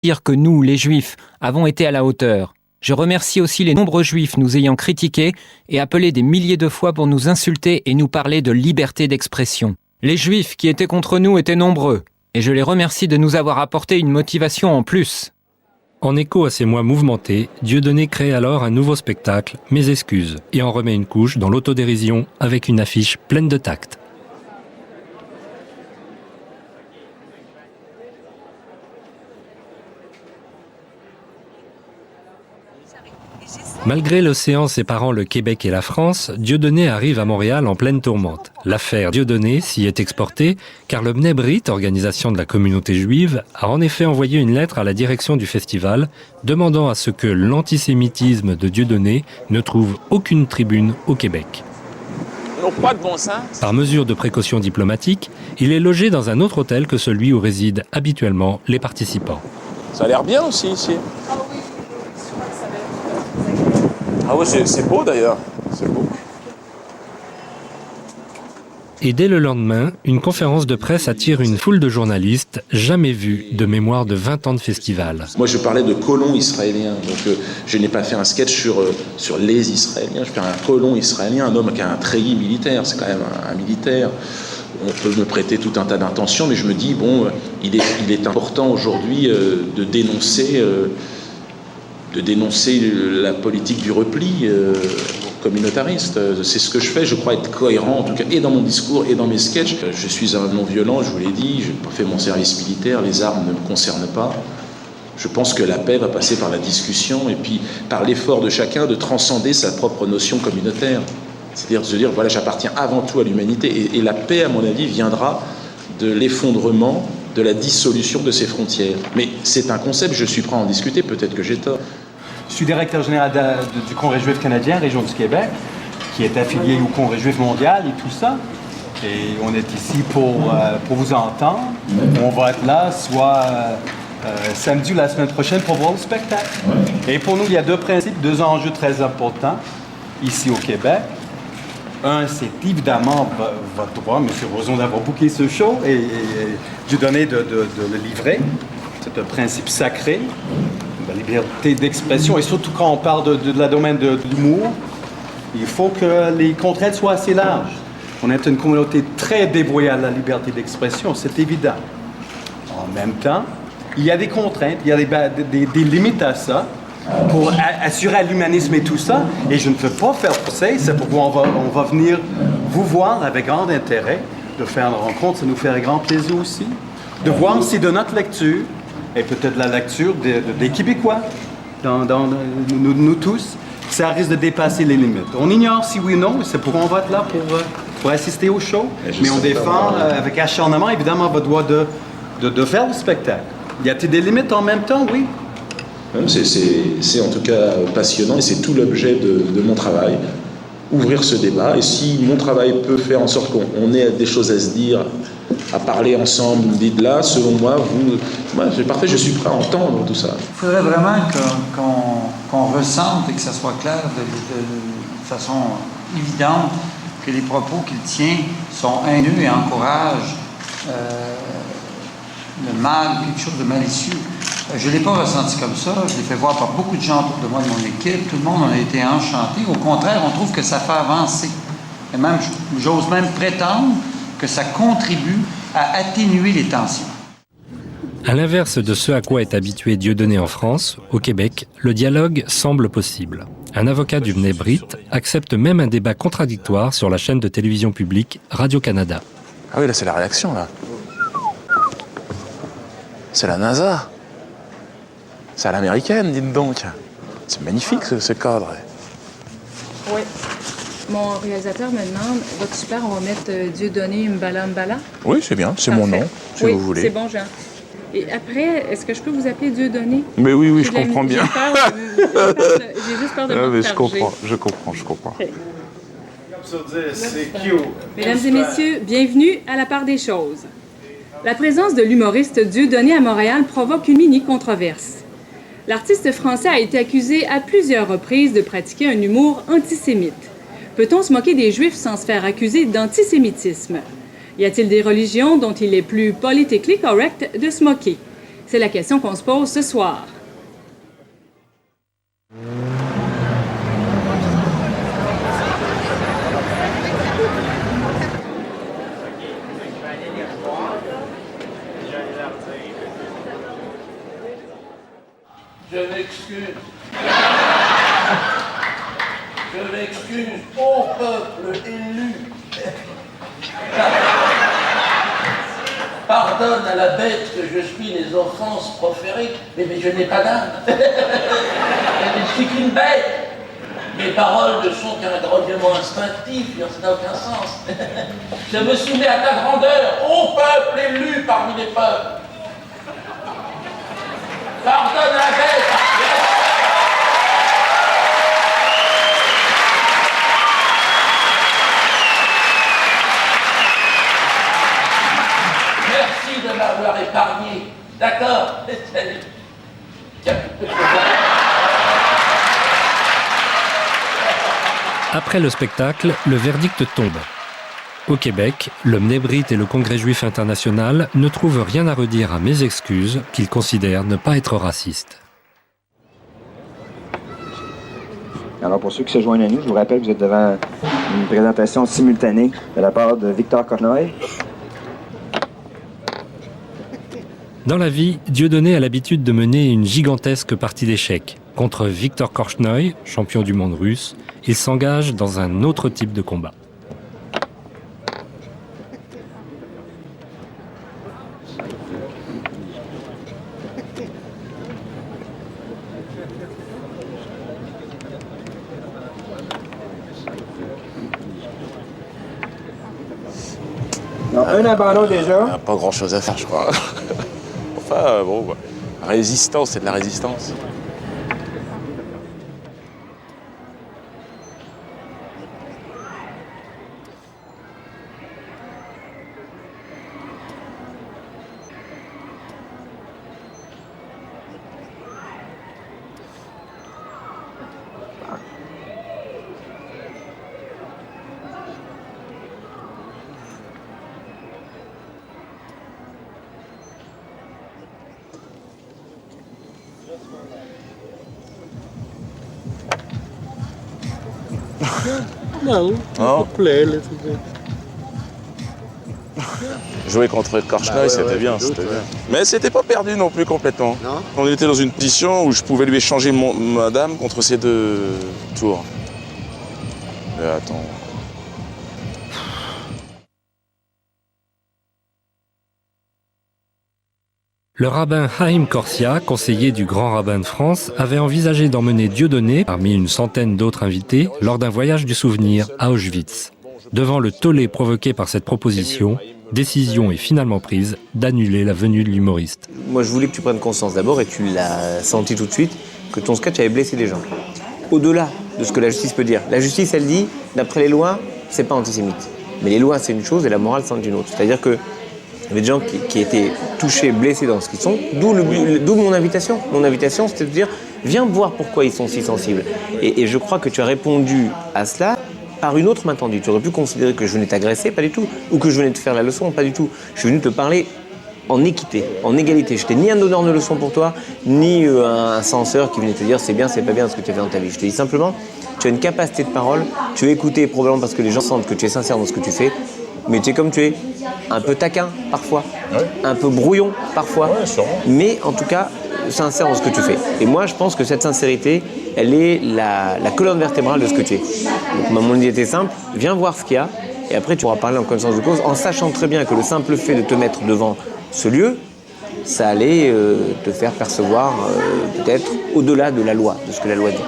dire que nous, les Juifs, avons été à la hauteur. Je remercie aussi les nombreux Juifs nous ayant critiqués et appelés des milliers de fois pour nous insulter et nous parler de liberté d'expression. Les Juifs qui étaient contre nous étaient nombreux, et je les remercie de nous avoir apporté une motivation en plus. En écho à ces mois mouvementés, Dieudonné crée alors un nouveau spectacle, Mes excuses, et en remet une couche dans l'autodérision avec une affiche pleine de tact. Malgré l'océan séparant le Québec et la France, Dieudonné arrive à Montréal en pleine tourmente. L'affaire Dieudonné s'y est exportée car le Bnei Brit, organisation de la communauté juive, a en effet envoyé une lettre à la direction du festival demandant à ce que l'antisémitisme de Dieudonné ne trouve aucune tribune au Québec. Pas de bon sens. Par mesure de précaution diplomatique, il est logé dans un autre hôtel que celui où résident habituellement les participants. Ça a l'air bien aussi ici. Ah oui, c'est beau d'ailleurs, c'est beau. Et dès le lendemain, une conférence de presse attire une foule de journalistes jamais vus de mémoire de 20 ans de festival. Moi, je parlais de colons israéliens, donc je n'ai pas fait un sketch sur les Israéliens, je fais un colon israélien, un homme qui a un treillis militaire, c'est quand même un militaire. On peut me prêter tout un tas d'intentions, mais je me dis, bon, il est important aujourd'hui de dénoncer la politique du repli communautariste. C'est ce que je fais, je crois être cohérent, en tout cas, et dans mon discours et dans mes sketchs. Je suis un non-violent, je vous l'ai dit, je n'ai pas fait mon service militaire, les armes ne me concernent pas. Je pense que la paix va passer par la discussion et puis par l'effort de chacun de transcender sa propre notion communautaire. C'est-à-dire de se dire, voilà, j'appartiens avant tout à l'humanité. Et la paix, à mon avis, viendra de l'effondrement, de la dissolution de ces frontières. Mais c'est un concept, je suis prêt à en discuter, peut-être que j'ai tort. Je suis directeur général du Congrès juif canadien, région du Québec, qui est affilié au Congrès juif mondial et tout ça. Et on est ici pour vous entendre. On va être là soit samedi ou la semaine prochaine pour voir le spectacle. Et pour nous, il y a deux principes, deux enjeux très importants ici au Québec. Un, c'est évidemment votre droit, M. Roson, d'avoir booké ce show et Dieudonné de le livrer. C'est un principe sacré, la liberté d'expression. Et surtout quand on parle de la domaine de l'humour, il faut que les contraintes soient assez larges. On est une communauté très dévouée à la liberté d'expression, c'est évident. En même temps, il y a des contraintes, il y a des limites à ça, pour assurer l'humanisme et tout ça, et je ne veux pas faire pousser, c'est pourquoi on va venir vous voir avec grand intérêt, de faire une rencontre, ça nous ferait grand plaisir aussi, de voir si de notre lecture, et peut-être la lecture des Québécois, nous tous, ça risque de dépasser les limites. On ignore si oui ou non, c'est pourquoi on va être là pour assister au show, mais on défend avec acharnement évidemment votre droit de faire le spectacle. Y a-t-il des limites en même temps? Oui. C'est en tout cas passionnant et c'est tout l'objet de mon travail, ouvrir ce débat. Et si mon travail peut faire en sorte qu'on ait des choses à se dire, à parler ensemble, dites là, selon moi, c'est parfait, je suis prêt à entendre tout ça. Il faudrait vraiment qu'on ressente et que ça soit clair de façon évidente que les propos qu'il tient sont haineux et encouragent le mal, quelque chose de malicieux. Je ne l'ai pas ressenti comme ça. Je l'ai fait voir par beaucoup de gens autour de moi, de mon équipe. Tout le monde en a été enchanté. Au contraire, on trouve que ça fait avancer. Et même, j'ose même prétendre que ça contribue à atténuer les tensions. À l'inverse de ce à quoi est habitué Dieudonné en France, au Québec, le dialogue semble possible. Un avocat du Bnei Brit accepte même un débat contradictoire sur la chaîne de télévision publique Radio-Canada. Ah oui, là, c'est la réaction, là. C'est la NASA. C'est à l'américaine, dites donc. C'est magnifique, ce cadre. Oui. Mon réalisateur me demande, votre super, on va mettre Dieudonné Mbala Mbala? Oui, c'est bien, c'est mon nom, si vous voulez. Oui, c'est bon, Jean. Et après, est-ce que je peux vous appeler Dieudonné? Mais oui, je comprends bien. J'ai juste peur de me je comprends. Okay. Mesdames et messieurs, bienvenue à la part des choses. La présence de l'humoriste Dieudonné à Montréal provoque une mini-controverse. L'artiste français a été accusé à plusieurs reprises de pratiquer un humour antisémite. Peut-on se moquer des Juifs sans se faire accuser d'antisémitisme? Y a-t-il des religions dont il est plus politiquement correct de se moquer? C'est la question qu'on se pose ce soir. Je m'excuse. Je m'excuse au peuple élu. Pardonne à la bête que je suis les offenses proférées, mais je n'ai pas d'âme. Je ne suis qu'une bête. Mes paroles ne sont qu'un grognement instinctif, ça n'a aucun sens. Je me soumets à ta grandeur, ô peuple élu parmi les peuples. Pardonne à la bête. Merci de m'avoir épargné. D'accord. Après le spectacle, le verdict tombe. Au Québec, le Mnebrite et le Congrès juif international ne trouvent rien à redire à mes excuses, qu'ils considèrent ne pas être racistes. Alors pour ceux qui se joignent à nous, je vous rappelle que vous êtes devant une présentation simultanée de la part de Victor Korchnoi. Dans la vie, Dieudonné a l'habitude de mener une gigantesque partie d'échecs. Contre Victor Korchnoi, champion du monde russe, il s'engage dans un autre type de combat. Non, un abandon déjà. Il n'y a pas grand chose à faire, je crois. Enfin, bon, bah, résistance, c'est de la résistance. Non, Non. plaît, là, Jouer contre Korchnoi, c'était bien, c'était bien. Mais c'était pas perdu non plus complètement. Non. On était dans une position où je pouvais lui échanger ma dame contre ces deux tours. Mais attends. Le rabbin Haïm Korsia, conseiller du grand rabbin de France, avait envisagé d'emmener Dieudonné, parmi une centaine d'autres invités, lors d'un voyage du souvenir à Auschwitz. Devant le tollé provoqué par cette proposition, décision est finalement prise d'annuler la venue de l'humoriste. Moi, je voulais que tu prennes conscience d'abord, et tu l'as senti tout de suite, que ton sketch avait blessé des gens. Au-delà de ce que la justice peut dire. La justice, elle dit, d'après les lois, c'est pas antisémite. Mais les lois, c'est une chose, et la morale, c'en est une autre. C'est-à-dire que il y avait des gens qui étaient touchés, blessés dans ce qu'ils sont, d'où mon invitation. Mon invitation, c'était de dire, viens voir pourquoi ils sont si sensibles. Et je crois que tu as répondu à cela par une autre main tendue. Tu aurais pu considérer que je venais t'agresser, pas du tout. Ou que je venais te faire la leçon, pas du tout. Je suis venu te parler en équité, en égalité. Je n'étais ni un donneur de leçons pour toi, ni un censeur qui venait te dire c'est bien, c'est pas bien ce que tu as fait dans ta vie. Je te dis simplement, tu as une capacité de parole, tu es écouté probablement parce que les gens sentent que tu es sincère dans ce que tu fais. Mais tu es comme tu es, un peu taquin parfois, un peu brouillon parfois, mais en tout cas sincère dans ce que tu fais. Et moi je pense que cette sincérité, elle est la colonne vertébrale de ce que tu es. Donc mon idée était simple, viens voir ce qu'il y a, et après tu pourras parler en connaissance de cause, en sachant très bien que le simple fait de te mettre devant ce lieu, ça allait te faire percevoir peut-être au-delà de la loi, de ce que la loi dit.